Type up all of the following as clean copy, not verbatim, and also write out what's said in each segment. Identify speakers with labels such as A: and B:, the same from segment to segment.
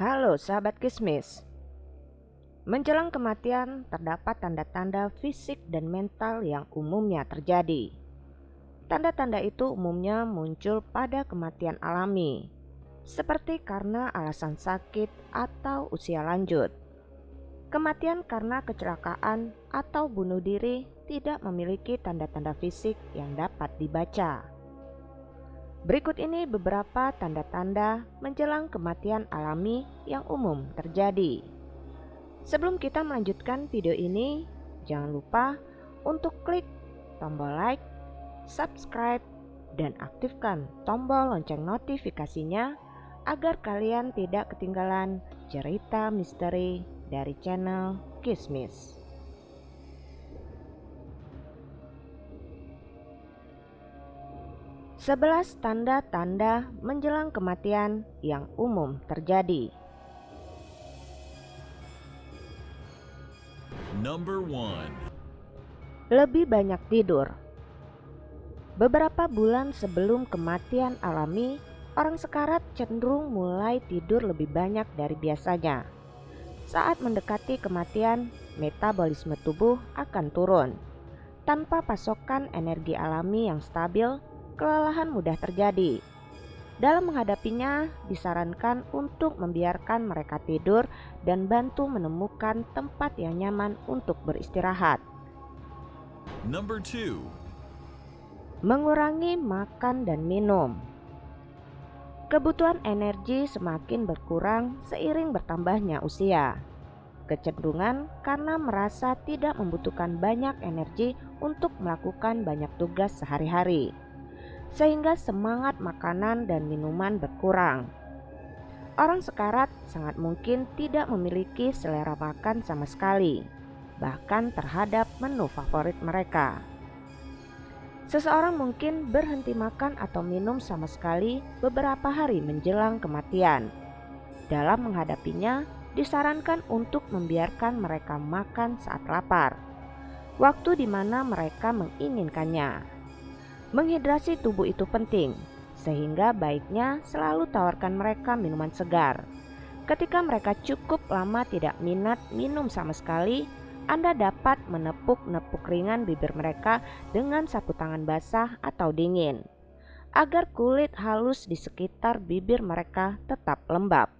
A: Halo sahabat Kismis. Menjelang kematian terdapat tanda-tanda fisik dan mental yang umumnya terjadi. Tanda-tanda itu umumnya muncul pada kematian alami, seperti karena alasan sakit atau usia lanjut. Kematian karena kecelakaan atau bunuh diri tidak memiliki tanda-tanda fisik yang dapat dibaca. Berikut ini beberapa tanda-tanda menjelang kematian alami yang umum terjadi. Sebelum kita melanjutkan video ini, jangan lupa untuk klik tombol like, subscribe, dan aktifkan tombol lonceng notifikasinya agar kalian tidak ketinggalan cerita misteri dari channel Kismis. Sebelas tanda-tanda menjelang kematian yang umum terjadi.
B: Number 1.
A: Lebih banyak tidur. Beberapa bulan sebelum kematian alami, orang sekarat cenderung mulai tidur lebih banyak dari biasanya. Saat mendekati kematian, metabolisme tubuh akan turun. Tanpa pasokan energi alami yang stabil, kelelahan mudah terjadi. Dalam menghadapinya, disarankan untuk membiarkan mereka tidur dan bantu menemukan tempat yang nyaman untuk beristirahat.
B: Number 2.
A: Mengurangi makan dan minum. Kebutuhan energi semakin berkurang seiring bertambahnya usia. Kecenderungan karena merasa tidak membutuhkan banyak energi untuk melakukan banyak tugas sehari-hari, sehingga semangat makanan dan minuman berkurang. Orang sekarat sangat mungkin tidak memiliki selera makan sama sekali, bahkan terhadap menu favorit mereka. Seseorang mungkin berhenti makan atau minum sama sekali beberapa hari menjelang kematian. Dalam menghadapinya, disarankan untuk membiarkan mereka makan saat lapar, waktu di mana mereka menginginkannya. Menghidrasi tubuh itu penting, sehingga baiknya selalu tawarkan mereka minuman segar. Ketika mereka cukup lama tidak minat minum sama sekali, Anda dapat menepuk-nepuk ringan bibir mereka dengan sapu tangan basah atau dingin, agar kulit halus di sekitar bibir mereka tetap lembab.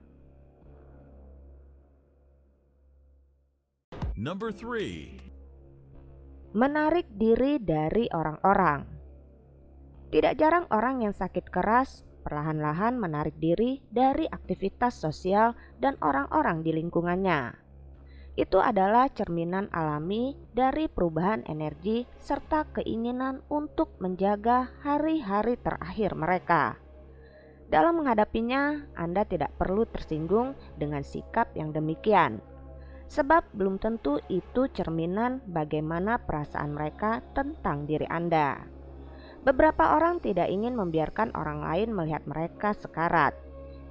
B: Number 3.
A: Menarik diri dari orang-orang. Tidak jarang orang yang sakit keras perlahan-lahan menarik diri dari aktivitas sosial dan orang-orang di lingkungannya. Itu adalah cerminan alami dari perubahan energi serta keinginan untuk menjaga hari-hari terakhir mereka. Dalam menghadapinya, Anda tidak perlu tersinggung dengan sikap yang demikian, sebab belum tentu itu cerminan bagaimana perasaan mereka tentang diri Anda. Beberapa orang tidak ingin membiarkan orang lain melihat mereka sekarat,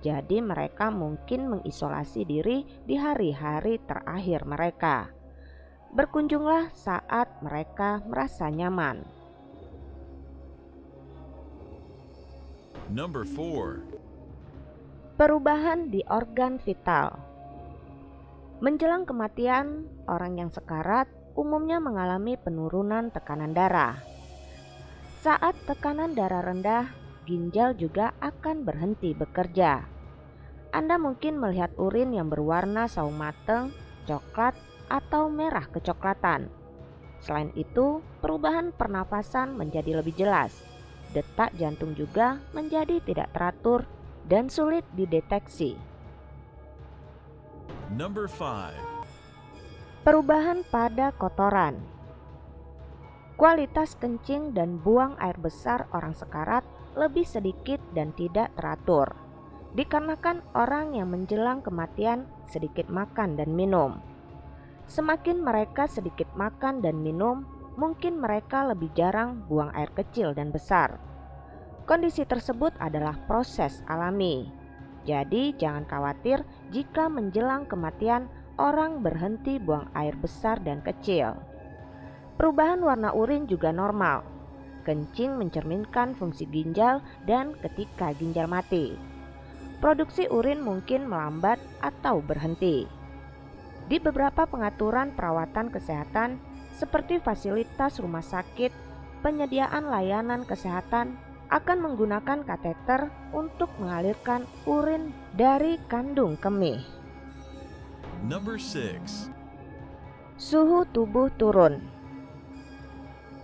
A: jadi mereka mungkin mengisolasi diri di hari-hari terakhir mereka. Berkunjunglah saat mereka merasa nyaman.
B: Number 4.
A: Perubahan di organ vital. Menjelang kematian, orang yang sekarat umumnya mengalami penurunan tekanan darah. Saat tekanan darah rendah, ginjal juga akan berhenti bekerja. Anda mungkin melihat urin yang berwarna sawo mateng, coklat, atau merah kecoklatan. Selain itu, perubahan pernapasan menjadi lebih jelas. Detak jantung juga menjadi tidak teratur dan sulit dideteksi.
B: Number 5.
A: Perubahan pada kotoran. Kualitas kencing dan buang air besar orang sekarat lebih sedikit dan tidak teratur, dikarenakan orang yang menjelang kematian sedikit makan dan minum. Semakin mereka sedikit makan dan minum, mungkin mereka lebih jarang buang air kecil dan besar. Kondisi tersebut adalah proses alami, jadi jangan khawatir jika menjelang kematian orang berhenti buang air besar dan kecil. Perubahan warna urin juga normal. Kencing mencerminkan fungsi ginjal dan ketika ginjal mati. produksi urin mungkin melambat atau berhenti. Di beberapa pengaturan perawatan kesehatan seperti fasilitas rumah sakit, penyediaan layanan kesehatan akan menggunakan kateter untuk mengalirkan urin dari kandung kemih.
B: Number 6.
A: Suhu tubuh turun.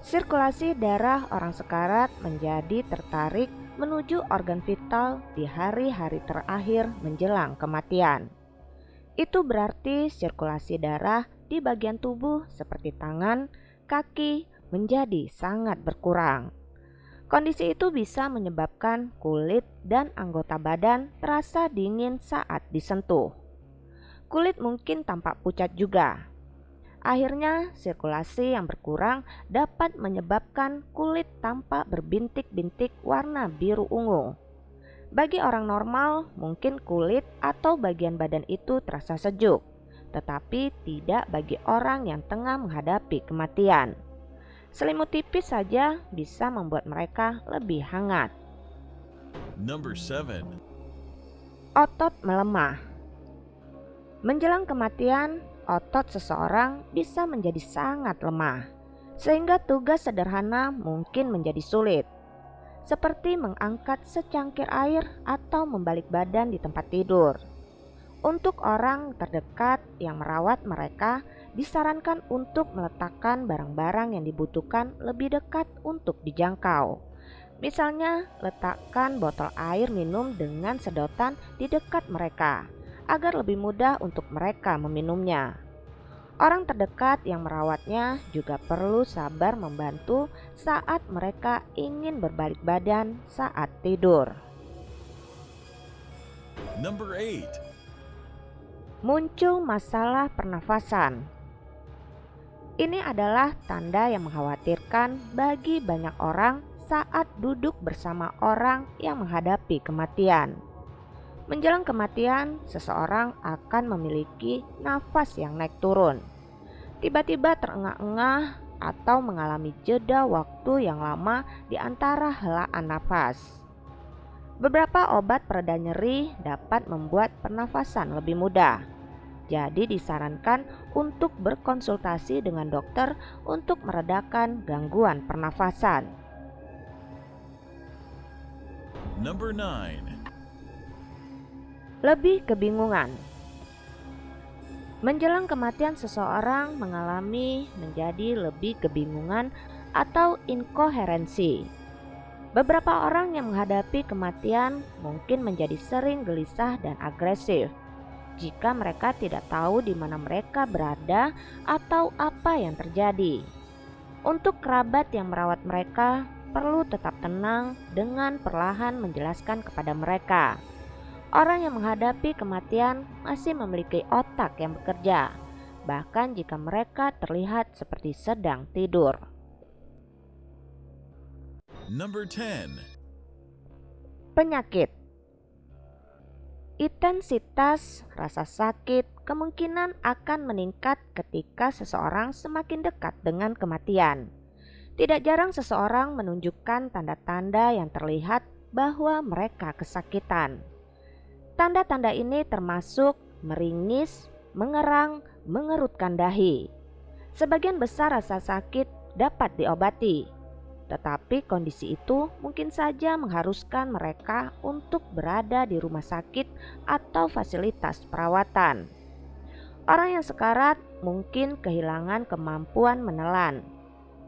A: Sirkulasi darah orang sekarat menjadi tertarik menuju organ vital di hari-hari terakhir menjelang kematian. Itu berarti sirkulasi darah di bagian tubuh seperti tangan, kaki menjadi sangat berkurang. Kondisi itu bisa menyebabkan kulit dan anggota badan terasa dingin saat disentuh. Kulit mungkin tampak pucat juga. Akhirnya, sirkulasi yang berkurang dapat menyebabkan kulit tampak berbintik-bintik warna biru ungu. Bagi orang normal, mungkin kulit atau bagian badan itu terasa sejuk, tetapi tidak bagi orang yang tengah menghadapi kematian. Selimut tipis saja bisa membuat mereka lebih hangat.
B: Number 7.
A: Otot melemah. Menjelang kematian, otot seseorang bisa menjadi sangat lemah, sehingga tugas sederhana mungkin menjadi sulit, seperti mengangkat secangkir air atau membalik badan di tempat tidur. Untuk orang terdekat yang merawat mereka, disarankan untuk meletakkan barang-barang yang dibutuhkan lebih dekat untuk dijangkau. Misalnya, letakkan botol air minum dengan sedotan di dekat mereka, agar lebih mudah untuk mereka meminumnya. Orang terdekat yang merawatnya juga perlu sabar membantu saat mereka ingin berbalik badan saat tidur.
B: Number 8.
A: Muncul masalah pernafasan. Ini adalah tanda yang mengkhawatirkan bagi banyak orang saat duduk bersama orang yang menghadapi kematian. Menjelang kematian, seseorang akan memiliki nafas yang naik turun, tiba-tiba terengah-engah atau mengalami jeda waktu yang lama di antara helaan nafas. Beberapa obat pereda nyeri dapat membuat pernafasan lebih mudah. Jadi disarankan untuk berkonsultasi dengan dokter untuk meredakan gangguan pernafasan.
B: Number 9.
A: Lebih kebingungan. Menjelang kematian, seseorang mengalami menjadi lebih kebingungan atau inkoherensi. Beberapa orang yang menghadapi kematian mungkin menjadi sering gelisah dan agresif jika mereka tidak tahu di mana mereka berada atau apa yang terjadi. Untuk kerabat yang merawat mereka, perlu tetap tenang dengan perlahan menjelaskan kepada mereka. Orang yang menghadapi kematian masih memiliki otak yang bekerja, bahkan jika mereka terlihat seperti sedang tidur.
B: Number 10.
A: Penyakit. Intensitas rasa sakit kemungkinan akan meningkat ketika seseorang semakin dekat dengan kematian. Tidak jarang seseorang menunjukkan tanda-tanda yang terlihat bahwa mereka kesakitan. Tanda-tanda ini termasuk meringis, mengerang, mengerutkan dahi. Sebagian besar rasa sakit dapat diobati, tetapi kondisi itu mungkin saja mengharuskan mereka untuk berada di rumah sakit atau fasilitas perawatan. Orang yang sekarat mungkin kehilangan kemampuan menelan,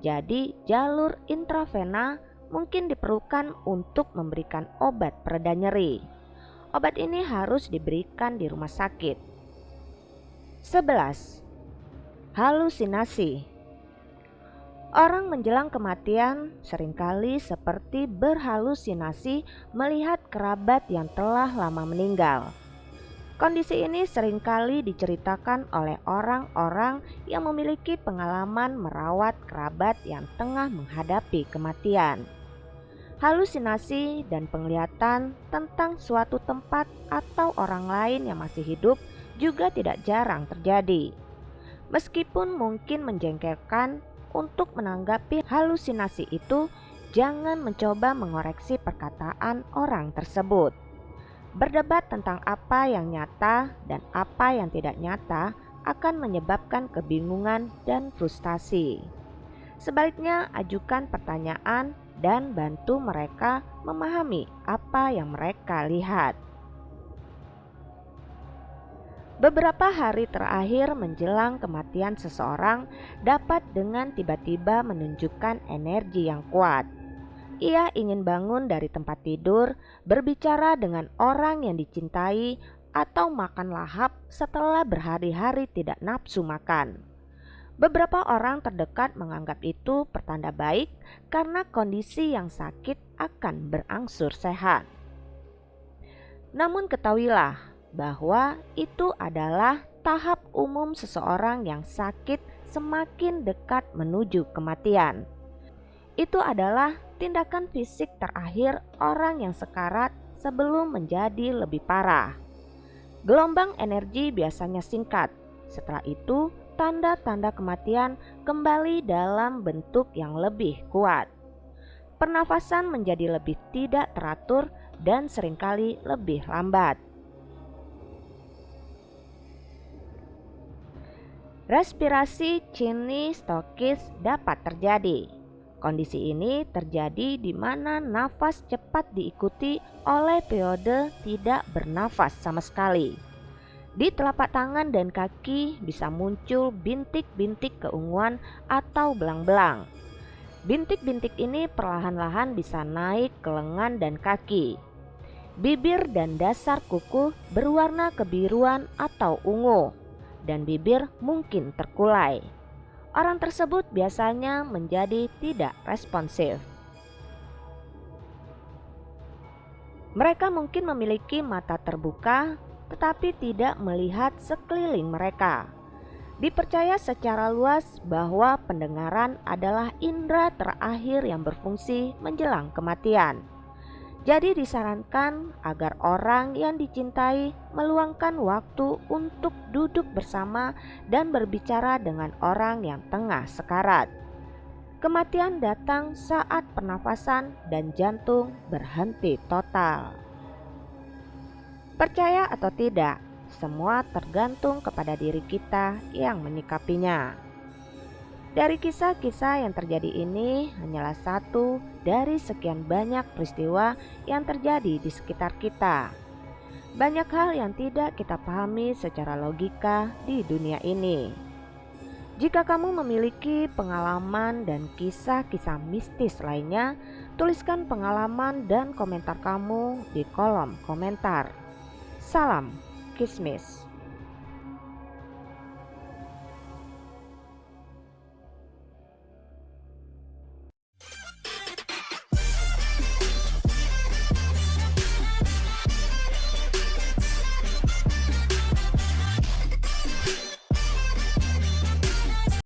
A: jadi jalur intravena mungkin diperlukan untuk memberikan obat pereda nyeri. Obat ini harus diberikan di rumah sakit. 11. Halusinasi. Orang menjelang kematian seringkali seperti berhalusinasi melihat kerabat yang telah lama meninggal. Kondisi ini seringkali diceritakan oleh orang-orang yang memiliki pengalaman merawat kerabat yang tengah menghadapi kematian. Halusinasi dan penglihatan tentang suatu tempat atau orang lain yang masih hidup juga tidak jarang terjadi. Meskipun mungkin menjengkelkan, untuk menanggapi halusinasi itu, jangan mencoba mengoreksi perkataan orang tersebut. Berdebat tentang apa yang nyata dan apa yang tidak nyata akan menyebabkan kebingungan dan frustasi. Sebaliknya, ajukan pertanyaan dan bantu mereka memahami apa yang mereka lihat. Beberapa hari terakhir menjelang kematian seseorang dapat dengan tiba-tiba menunjukkan energi yang kuat. Ia ingin bangun dari tempat tidur, berbicara dengan orang yang dicintai, atau makan lahap setelah berhari-hari tidak nafsu makan. Beberapa orang terdekat menganggap itu pertanda baik karena kondisi yang sakit akan berangsur sehat. Namun ketahuilah bahwa itu adalah tahap umum seseorang yang sakit semakin dekat menuju kematian. Itu adalah tindakan fisik terakhir orang yang sekarat sebelum menjadi lebih parah. Gelombang energi biasanya singkat. Setelah itu, tanda-tanda kematian kembali dalam bentuk yang lebih kuat. Pernafasan menjadi lebih tidak teratur dan seringkali lebih lambat. Respirasi kinestokis dapat terjadi. Kondisi ini terjadi di mana nafas cepat diikuti oleh periode tidak bernafas sama sekali. Di telapak tangan dan kaki bisa muncul bintik-bintik keunguan atau belang-belang. Bintik-bintik ini perlahan-lahan bisa naik ke lengan dan kaki. Bibir dan dasar kuku berwarna kebiruan atau ungu, dan bibir mungkin terkulai. Orang tersebut biasanya menjadi tidak responsif. Mereka mungkin memiliki mata terbuka tetapi tidak melihat sekeliling mereka. Dipercaya secara luas bahwa pendengaran adalah indera terakhir yang berfungsi menjelang kematian. Jadi disarankan agar orang yang dicintai meluangkan waktu untuk duduk bersama dan berbicara dengan orang yang tengah sekarat. Kematian datang saat pernafasan dan jantung berhenti total. Percaya atau tidak, semua tergantung kepada diri kita yang menyikapinya. Dari kisah-kisah yang terjadi ini hanyalah satu dari sekian banyak peristiwa yang terjadi di sekitar kita. Banyak hal yang tidak kita pahami secara logika di dunia ini. Jika kamu memiliki pengalaman dan kisah-kisah mistis lainnya, tuliskan pengalaman dan komentar kamu di kolom komentar. Salam Kismis.